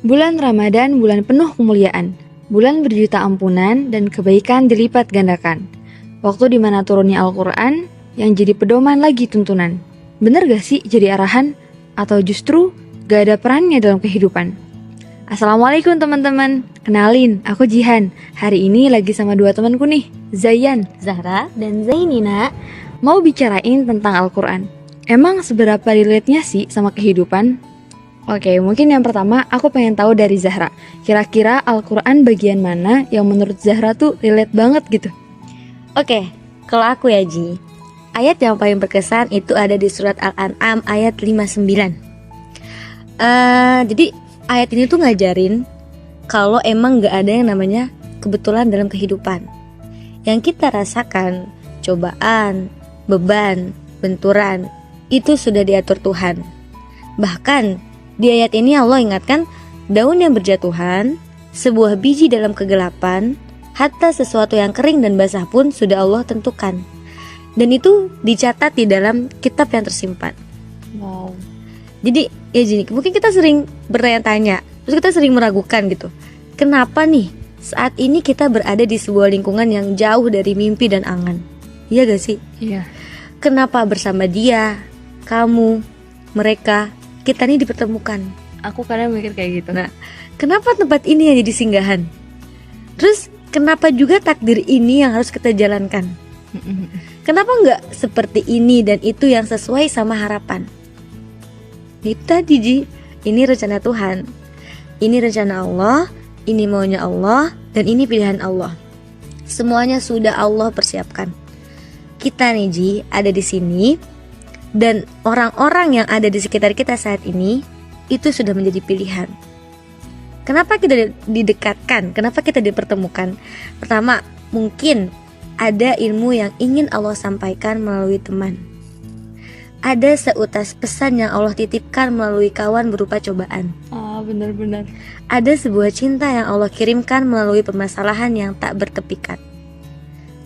Bulan Ramadan, bulan penuh kemuliaan, bulan berjuta ampunan dan kebaikan dilipat gandakan. Waktu dimana turunnya Al-Quran yang jadi pedoman lagi tuntunan. Bener gak sih jadi arahan? Atau justru gak ada perannya dalam kehidupan? Assalamualaikum teman-teman, kenalin aku Jihan. Hari ini lagi sama dua temanku nih, Zayan, Zahra, dan Zainina. mau bicarain tentang Al-Quran. Emang seberapa relate-nya sih sama kehidupan? Oke, mungkin yang pertama aku pengen tahu dari Zahra. Kira-kira Al-Quran bagian mana yang menurut Zahra tuh relate banget gitu? Oke, kalau aku ya Ji, ayat yang paling berkesan itu ada di surat Al-An'am ayat 59. Jadi ayat ini tuh ngajarin kalau emang gak ada yang namanya kebetulan dalam kehidupan. Yang kita rasakan, cobaan, beban, benturan, itu sudah diatur Tuhan. Bahkan di ayat ini Allah ingatkan daun yang berjatuhan, sebuah biji dalam kegelapan, hatta sesuatu yang kering dan basah pun sudah Allah tentukan. Dan itu dicatat di dalam kitab yang tersimpan. Wow. Jadi ya Jini, mungkin kita sering bertanya-tanya, terus kita sering meragukan gitu. Kenapa nih saat ini kita berada di sebuah lingkungan yang jauh dari mimpi dan angan? Iya gak sih? Iya. Kenapa bersama dia, kamu, mereka, kita nih dipertemukan? Aku kadang mikir kayak gitu. Nah, kenapa tempat ini yang jadi singgahan? Terus kenapa juga takdir ini yang harus kita jalankan? Kenapa nggak seperti ini dan itu yang sesuai sama harapan? Itu tadi Ji, ini rencana Tuhan, ini rencana Allah, ini maunya Allah, dan ini pilihan Allah. Semuanya sudah Allah persiapkan. Kita nih Ji ada di sini, dan orang-orang yang ada di sekitar kita saat ini itu sudah menjadi pilihan. Kenapa kita didekatkan? Kenapa kita dipertemukan? Pertama, mungkin ada ilmu yang ingin Allah sampaikan melalui teman. Ada seutas pesan yang Allah titipkan melalui kawan berupa cobaan. Benar-benar. Ada sebuah cinta yang Allah kirimkan melalui permasalahan yang tak bertepikan.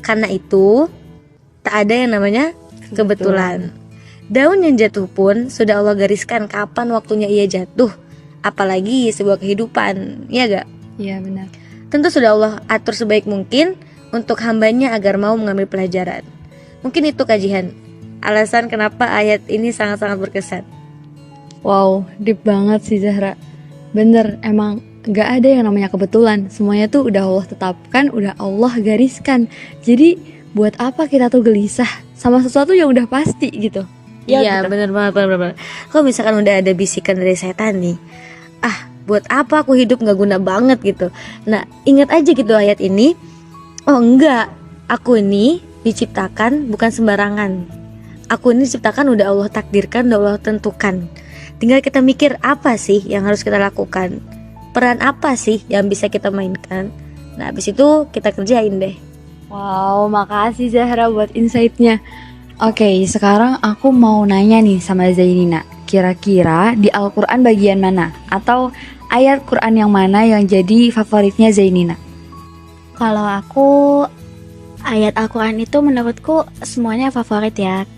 Karena itu, tak ada yang namanya kebetulan. Daun yang jatuh pun sudah Allah gariskan kapan waktunya ia jatuh. Apalagi sebuah kehidupan, ya gak? Iya benar. Tentu sudah Allah atur sebaik mungkin untuk hambanya agar mau mengambil pelajaran. Mungkin itu kajian alasan kenapa ayat ini sangat-sangat berkesan. Wow, deep banget sih Zahra. Bener, emang gak ada yang namanya kebetulan. Semuanya tuh udah Allah tetapkan, udah Allah gariskan. Jadi buat apa kita tuh gelisah sama sesuatu yang udah pasti gitu? Iya gitu. benar banget. Kalau misalkan udah ada bisikan dari setan nih, buat apa aku hidup gak guna banget gitu. Nah ingat aja gitu ayat ini. Oh enggak, aku ini diciptakan bukan sembarangan. Aku ini diciptakan udah Allah takdirkan, udah Allah tentukan. Tinggal kita mikir apa sih yang harus kita lakukan, peran apa sih yang bisa kita mainkan. Nah habis itu kita kerjain deh. Wow, makasih Zahra buat insight-nya. Oke, sekarang aku mau nanya nih sama Zainina. Kira-kira di Al-Quran bagian mana? Atau ayat Quran yang mana yang jadi favoritnya Zainina? Kalau aku, ayat Al-Quran itu menurutku semuanya favorit ya.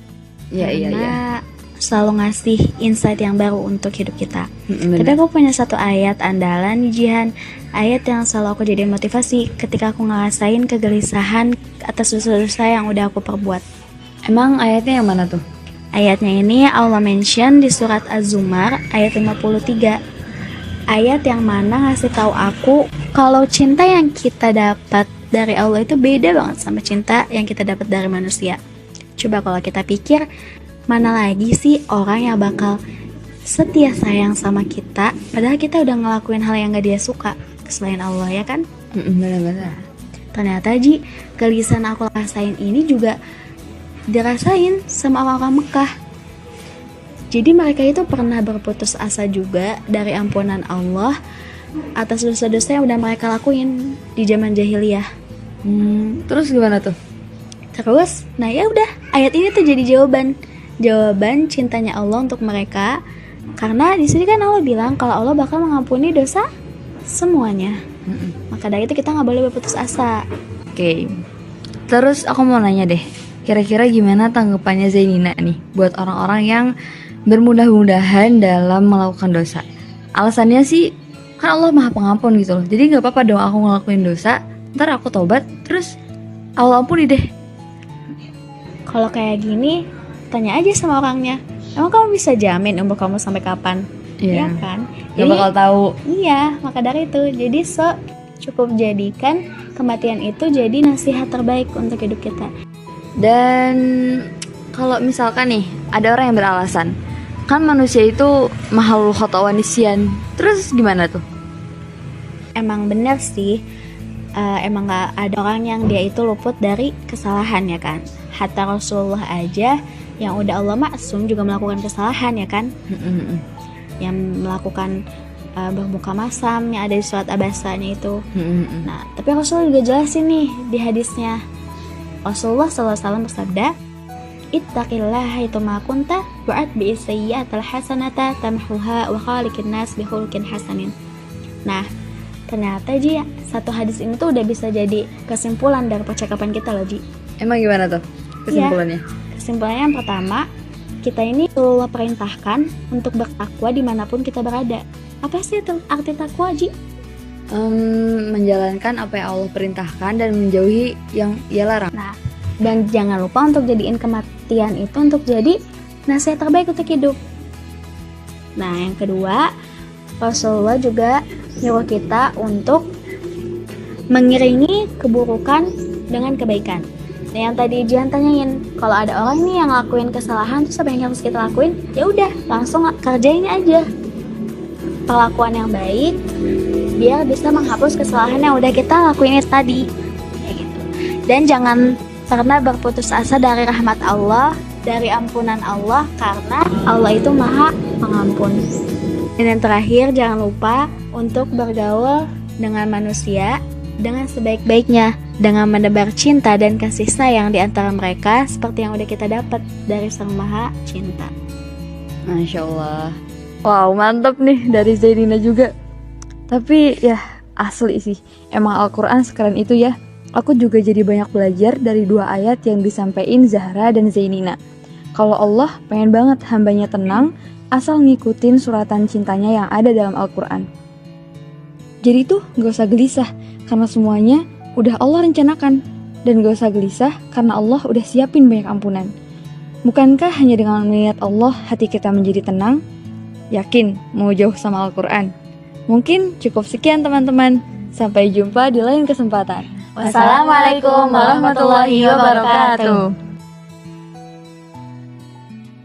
Karena selalu ngasih insight yang baru untuk hidup kita. Tapi aku punya satu ayat andalan nih Jihan. Ayat yang selalu aku jadi motivasi ketika aku ngerasain kegelisahan atas dosa-dosa yang udah aku perbuat. Emang ayatnya yang mana tuh? Ayatnya ini Allah mention di surat Az-Zumar ayat 53. Ayat yang mana ngasih tahu aku kalau cinta yang kita dapat dari Allah itu beda banget sama cinta yang kita dapat dari manusia. Coba kalau kita pikir, mana lagi sih orang yang bakal setia sayang sama kita padahal kita udah ngelakuin hal yang gak dia suka selain Allah, ya kan? Benar-benar. Ternyata Ji, gelisahan aku rasain ini juga dirasain sama orang-orang Mekah. Jadi mereka itu pernah berputus asa juga dari ampunan Allah atas dosa-dosa yang udah mereka lakuin di zaman jahiliyah. Terus gimana tuh? Terus, nah ya udah, ayat ini tuh jadi jawaban cintanya Allah untuk mereka. Karena di sini kan Allah bilang kalau Allah bakal mengampuni dosa semuanya. Maka dari itu kita nggak boleh berputus asa. Oke. Terus aku mau nanya deh, kira-kira gimana tanggapannya Zainina nih buat orang-orang yang bermudah-mudahan dalam melakukan dosa? Alasannya sih Kan Allah maha pengampun gitu loh. Jadi gak apa-apa dong aku ngelakuin dosa, ntar aku tobat, terus Allah ampuni deh. Kalau kayak gini, tanya aja sama orangnya. Emang kamu bisa jamin umur kamu sampai kapan? Iya kan? Gak bakal tahu. Iya, maka dari itu, jadi cukup jadikan kematian itu jadi nasihat terbaik untuk hidup kita. Dan kalau misalkan nih ada orang yang beralasan, kan manusia itu mahalul khata wa nisyan. Terus gimana tuh? Emang bener sih, emang gak ada orang yang dia itu luput dari kesalahan ya kan. Hatta Rasulullah aja yang udah Allah maksum juga melakukan kesalahan ya kan. Yang melakukan bermuka masam yang ada di surat Abasanya itu. Nah, tapi Rasulullah juga jelasin nih di hadisnya. Rasulullah SAW bersabda, ittaqillaha haitsuma kunta wa'atbi sayyi'atal hasanata tamhuha wa khaliqin nas bi khuluqin hasanin. Nah, ternyata Ji, satu hadis ini tuh udah bisa jadi kesimpulan dari percakapan kita loh Ji. Emang gimana tuh kesimpulannya? Kesimpulannya yang pertama, kita ini Allah perintahkan untuk bertakwa dimanapun kita berada. Apa sih itu arti takwa Ji? Menjalankan apa yang Allah perintahkan dan menjauhi yang Ia larang. Nah, dan jangan lupa untuk jadiin kematian itu untuk jadi nasihat terbaik untuk hidup. Nah, yang kedua, Rasulullah juga nyuruh kita untuk mengiringi keburukan dengan kebaikan. Nah, yang tadi Jihan tanyain, kalau ada orang nih yang ngelakuin kesalahan, terus apa yang harus kita lakuin? Ya udah, langsung kerjain aja perlakuan yang baik, biar bisa menghapus kesalahan yang udah kita lakuin tadi. Kayak gitu. Dan jangan pernah berputus asa dari rahmat Allah, dari ampunan Allah, karena Allah itu maha pengampun. Dan yang terakhir, jangan lupa untuk bergaul dengan manusia dengan sebaik-baiknya, dengan menebar cinta dan kasih sayang di antara mereka seperti yang udah kita dapat dari Sang Maha Cinta. Masya Allah. Wow, mantap nih dari Zainina juga. Tapi ya asli sih, emang Al-Quran sekeren itu ya. Aku juga jadi banyak belajar dari 2 ayat yang disampaikan Zahra dan Zainina. Kalau Allah pengen banget hambanya tenang asal ngikutin suratan cintanya yang ada dalam Al-Quran. Jadi tuh gak usah gelisah, karena semuanya udah Allah rencanakan. Dan gak usah gelisah karena Allah udah siapin banyak ampunan. Bukankah hanya dengan mengingat Allah hati kita menjadi tenang? Yakin mau jauh sama Al-Quran? Mungkin cukup sekian teman-teman. Sampai jumpa di lain kesempatan. Wassalamualaikum warahmatullahi wabarakatuh.